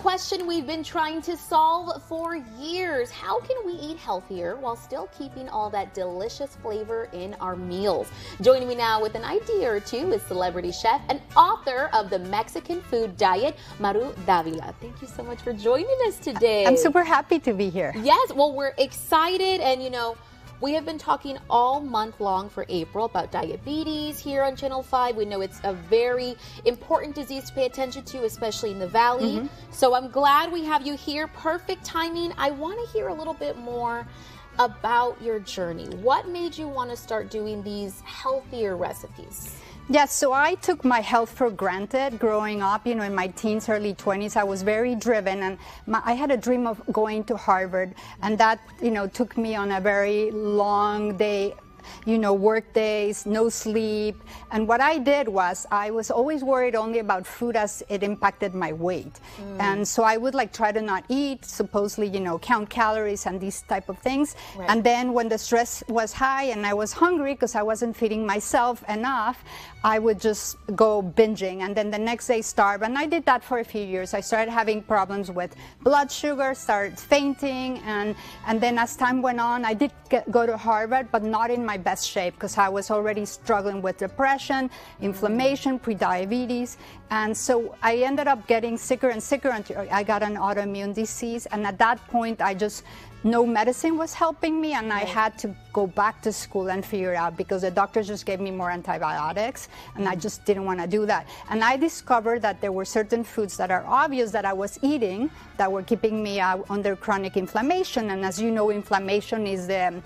question we've been trying to solve for years. How can we eat healthier while still keeping all that delicious flavor in our meals? Joining me now with an idea or two is celebrity chef and author of the Mexican food diet, Maru Davila. Thank you so much for joining us today. I'm super happy to be here. Yes, well, we're excited, and we have been talking all month long for April about diabetes here on Channel 5. We know it's a very important disease to pay attention to, especially in the Valley. So I'm glad we have you here. Perfect timing. I want to hear a little bit more about your journey. What made you want to start doing these healthier recipes? Yes, so I took my health for granted growing up. In my teens, early 20s, I was very driven, and I had a dream of going to Harvard, and that, took me on a very long day, work days, no sleep. And what I did was I was always worried only about food as it impacted my weight. And so I would try to not eat, supposedly, count calories and these type of things. Right. And then when the stress was high and I was hungry because I wasn't feeding myself enough, I would just go binging and then the next day starve. And I did that for a few years. I started having problems with blood sugar, started fainting. And then as time went on, I did go to Harvard, but not in my best shape because I was already struggling with depression, inflammation, prediabetes. And so I ended up getting sicker and sicker until I got an autoimmune disease. And at that point, no medicine was helping me, and I had to go back to school and figure it out because the doctors just gave me more antibiotics, and I just didn't want to do that. And I discovered that there were certain foods that are obvious that I was eating that were keeping me under chronic inflammation. And as you know, inflammation is the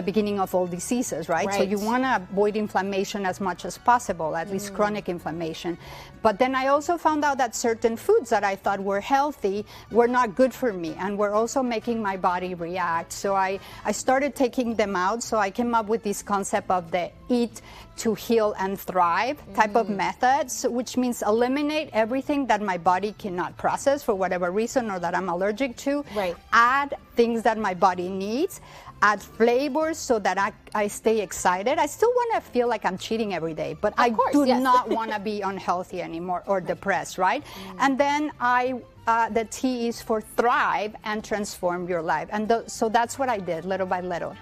beginning of all diseases, right? So you want to avoid inflammation as much as possible, at least chronic inflammation. But then I also found out that certain foods that I thought were healthy were not good for me and were also making my body react. So I started taking them out. So I came up with this concept of the eat to heal and thrive type of methods, which means eliminate everything that my body cannot process for whatever reason or that I'm allergic to. Right. Add things that my body needs. Add flavors so that I stay excited. I still want to feel like I'm cheating every day, but I do not want to be unhealthy anymore or depressed, right? And then the T is for thrive and transform your life. And so that's what I did little by little.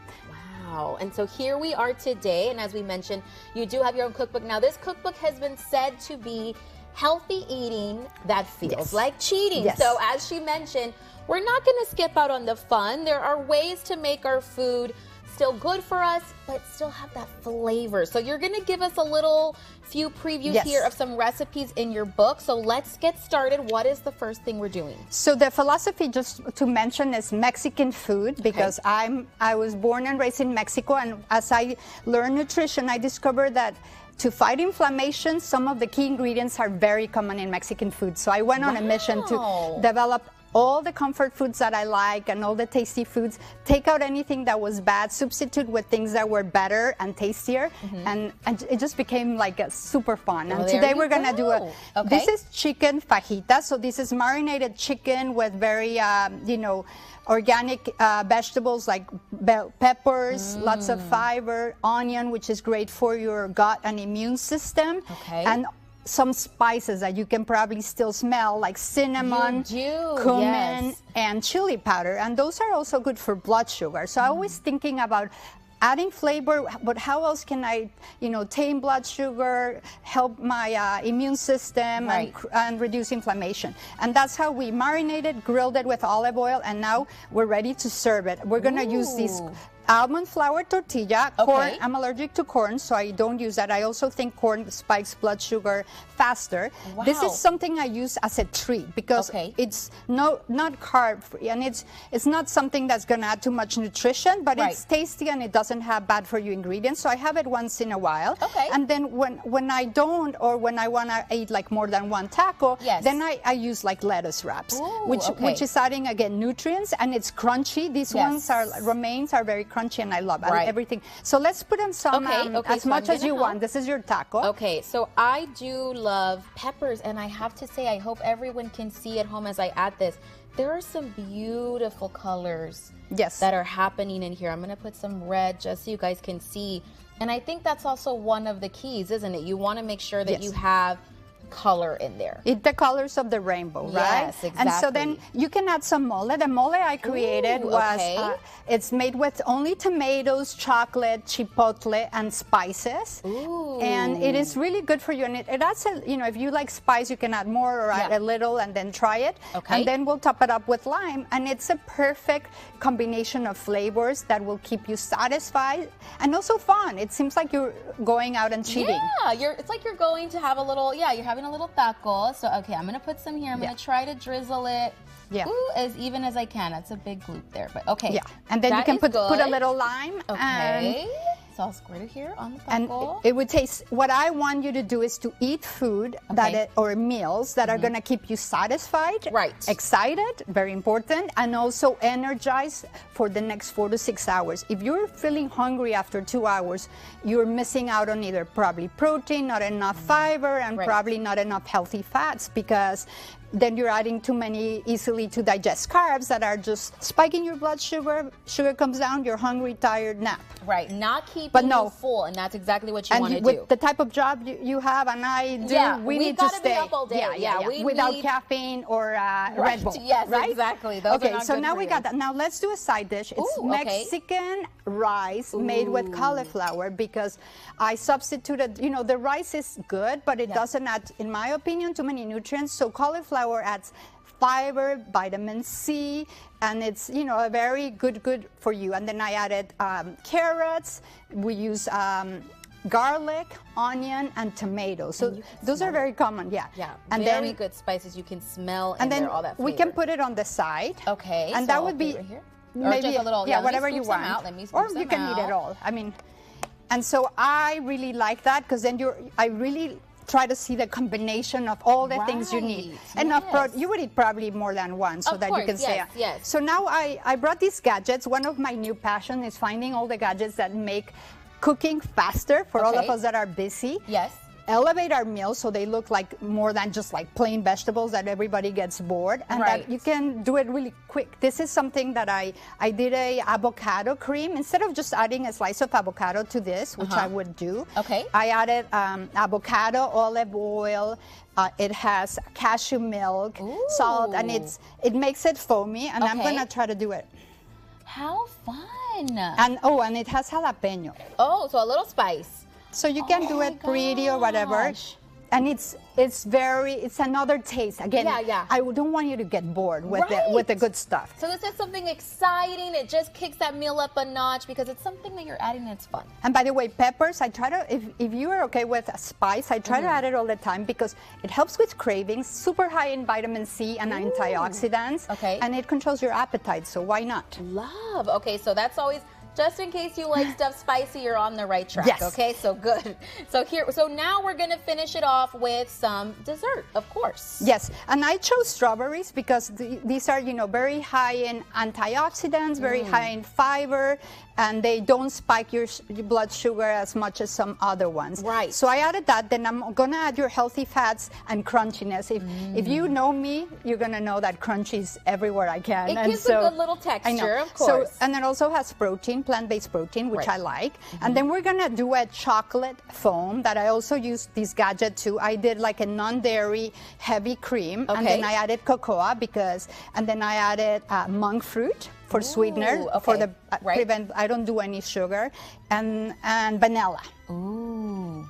Wow. And so here we are today. And as we mentioned, you do have your own cookbook. Now, this cookbook has been said to be healthy eating that feels like cheating. Yes. So as she mentioned, we're not going to skip out on the fun. There are ways to make our food still good for us, but still have that flavor. So you're going to give us a few previews here of some recipes in your book. So let's get started. What is the first thing we're doing? So the philosophy, just to mention, is Mexican food because I was born and raised in Mexico, and as I learned nutrition, I discovered that to fight inflammation, some of the key ingredients are very common in Mexican food. So I went on a mission to develop all the comfort foods that I like and all the tasty foods, take out anything that was bad, substitute with things that were better and tastier, and it just became super fun. And today we're going to do this is chicken fajita. So this is marinated chicken with very, organic vegetables like bell peppers, lots of fiber, onion, which is great for your gut and immune system, and some spices that you can probably still smell, like cinnamon, cumin, and chili powder. And those are also good for blood sugar. So I'm always thinking about adding flavor, but how else can I, tame blood sugar, help my immune system, and reduce inflammation? And that's how we marinated, grilled it with olive oil, and now we're ready to serve it. We're going to use these almond flour tortilla. Corn, I'm allergic to corn, so I don't use that. I also think corn spikes blood sugar faster. This is something I use as a treat because it's not carb free, and it's not something that's going to add too much nutrition, but it's tasty and it doesn't have bad for you ingredients. So I have it once in a while. And then when I don't, or when I want to eat more than one taco, then I use lettuce wraps, which is adding again nutrients, and it's crunchy. These ones romaines are very crunchy, and I love everything. So let's put in some as much as you want. This is your taco. Okay, so I do love peppers, and I have to say, I hope everyone can see at home as I add this. There are some beautiful colors that are happening in here. I'm going to put some red just so you guys can see. And I think that's also one of the keys, isn't it? You want to make sure that you have color in there. The colors of the rainbow, right? Yes, exactly. And so then you can add some mole. The mole I created was, it's made with only tomatoes, chocolate, chipotle, and spices. Ooh. And it is really good for you. And it adds, if you like spice, you can add more or add a little and then try it. Okay. And then we'll top it up with lime. And it's a perfect combination of flavors that will keep you satisfied and also fun. It seems like you're going out and cheating. Yeah, it's like you're going to have a little, you're having a little taco. So, okay, I'm going to put some here. I'm going to try to drizzle it. Yeah. Ooh, as even as I can. That's a big gloop there, but okay. Yeah, and then you can put a little lime. Okay. So I'll squirt it here on the taco. And it would taste, what I want you to do is to eat food or meals that are going to keep you satisfied, excited, very important, and also energized for the next 4 to 6 hours. If you're feeling hungry after 2 hours, you're missing out on either probably protein, not enough fiber, and probably not enough healthy fats, because then you're adding too many easily to digest carbs that are just spiking your blood sugar. Sugar comes down, you're hungry, tired, nap. Right, not keeping you full, and that's exactly what you want to do. With the type of job you have and I do, we need to stay. Be up all day. Without caffeine or Red Bull. Yes, exactly. Those are not so good now for we you. got that. Now let's do a side dish. It's Mexican rice made with cauliflower, because I substituted, the rice is good, but it doesn't add, in my opinion, too many nutrients. So cauliflower adds fiber, vitamin C, and it's, a very good for you. And then I added carrots. We use garlic, onion, and tomatoes. So those are very common, And very good spices. You can smell in there all that flavor. We can put it on the side. Okay. And that would be right here. maybe just a little, whatever you want. Let me or you can eat it all. I mean, and so I really like that, because then I really try to see the combination of all the things you need. Enough you would eat probably more than one, so that you can say. Yes. So now I brought these gadgets. One of my new passion is finding all the gadgets that make cooking faster for all of us that are busy. Yes. Elevate our meals so they look like more than just like plain vegetables that everybody gets bored, and that you can do it really quick. This is something that I did a avocado cream. Instead of just adding a slice of avocado to this, which I would do, I added avocado, olive oil. It has cashew milk, salt, and it makes it foamy, and I'm gonna try to do it. How fun! And it has jalapeno. Oh, so a little spice. So you can do it pretty or whatever. And it's another taste. Again, I don't want you to get bored with the good stuff. So this is something exciting. It just kicks that meal up a notch, because it's something that you're adding and it's fun. And by the way, peppers, I try to, if you are okay with spice, I try to add it all the time, because it helps with cravings, super high in vitamin C and antioxidants. And it controls your appetite, so why not? Love. Okay, so that's always, just in case you like stuff spicy, you're on the right track. Yes. Okay, so good. So now we're gonna finish it off with some dessert, of course. Yes, and I chose strawberries because these are, very high in antioxidants, very high in fiber, and they don't spike your blood sugar as much as some other ones. Right. So I added that. Then I'm gonna add your healthy fats and crunchiness. If you know me, you're gonna know that crunchy is everywhere I can. It gives a good little texture, of course. And it also has protein, plant-based protein, which I like. And then we're gonna do a chocolate foam that I also use this gadget too. I did like a non-dairy heavy cream, and then I added cocoa and then I added monk fruit for sweetener, for the prevent. I don't do any sugar, and vanilla. Ooh.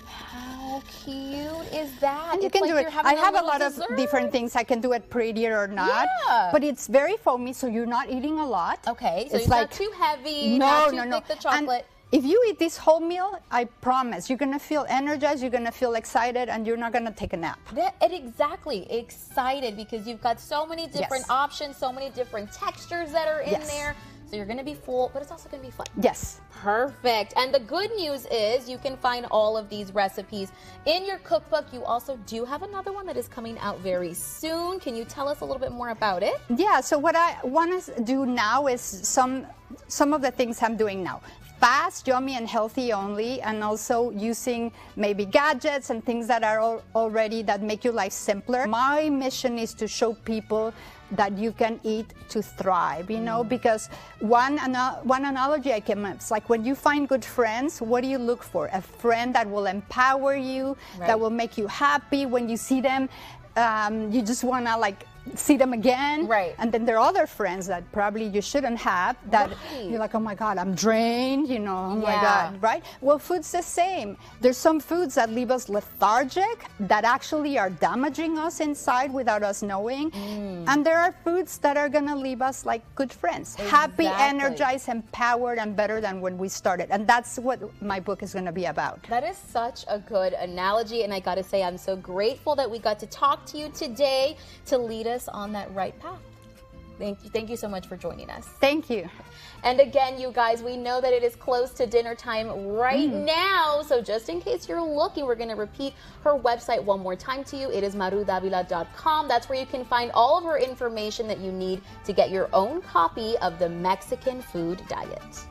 How cute is that? And you can do it. I have a lot of different things. I can do it prettier or not. But it's very foamy, so you're not eating a lot. Okay, so it's like, not too heavy, not too thick, the chocolate. And if you eat this whole meal, I promise, you're going to feel energized, you're going to feel excited, and you're not going to take a nap. Exactly. Excited, because you've got so many different options, so many different textures that are in there. So you're going to be full, but it's also going to be fun. Yes. Perfect. And the good news is you can find all of these recipes in your cookbook. You also do have another one that is coming out very soon. Can you tell us a little bit more about it? Yeah, so what I want to do now is some of the things I'm doing now. Fast, yummy, and healthy only, and also using maybe gadgets and things that are already that make your life simpler. My mission is to show people that you can eat to thrive, you know, because one analogy I can make, it's like when you find good friends, what do you look for? A friend that will empower you, that will make you happy. When you see them, you just want to like see them again. Right. And then there are other friends that probably you shouldn't have that you're like, oh my God, I'm drained, you know, oh my God, right? Well, food's the same. There's some foods that leave us lethargic, that actually are damaging us inside without us knowing. And there are foods that are going to leave us like good friends, happy, energized, empowered, and better than when we started. And that's what my book is going to be about. That is such a good analogy. And I got to say, I'm so grateful that we got to talk to you today to lead us on that right path. Thank you so much for joining us. Thank you. And again, you guys, we know that it is close to dinner time right now, so just in case you're looking, we're going to repeat her website one more time to you. It is marudavila.com. That's where you can find all of her information that you need to get your own copy of the Mexican Food Diet.